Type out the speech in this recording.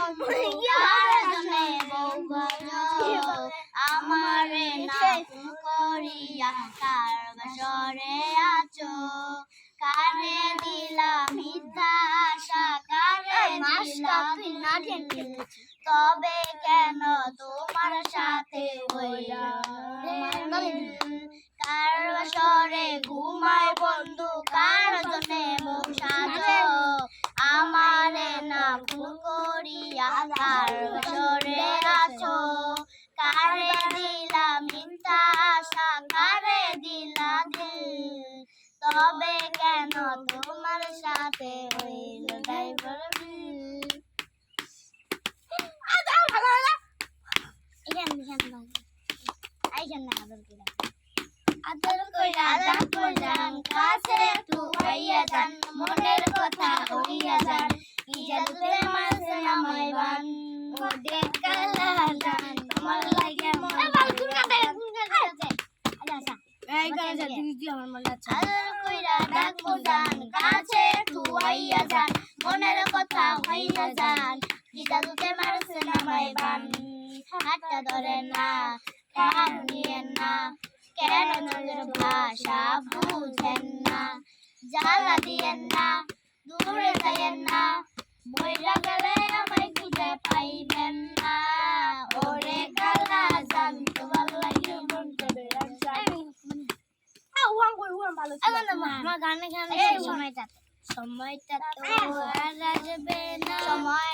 বন্ধু কার জন্যে বউ গো আমারে না করিয়া কার বাসরে আছো কারে দিলা মিথ্যা আশা কারে দিলা দিল তবে কেন তোমার সাথে হইয়া কার বাসরে ঘুমায় বন্ধু কার জন্যে বউ সাজো আমারে না ভুল করিয়া কার বাসরে আছো কারে দিলা মিথ্যা আশা কারে দিলা দিল তবে কেন তোমার সাথে হইল ড্রাইভার আদর কইরা ডাকো জান কাছে একটু হইয়া যান মনের কথা হইয়া যান কি জাদুতে মাঝে আমায় বান ওরে কালা জান তোমার লাগে মন এই গানে যা দিদি আমার মনে আছে আদর কইরা ডাকো জান কাছে একটু হইয়া যান মনের কথা হইয়া যান কি জাদুতে মাঝে আমায় বান হাতটা ধরে না কেন নিয়েন না কেন নজর ভাষা বুঝেন না জ্বালা দিয়েন না দূরে যাইয়েন না মইরা গেলে আমায় খুঁজে পাইবেন না ওরে কালা জান তোমার লাগে মন করে আমার গানে গানে সময়টা তো আর আসবে না সময়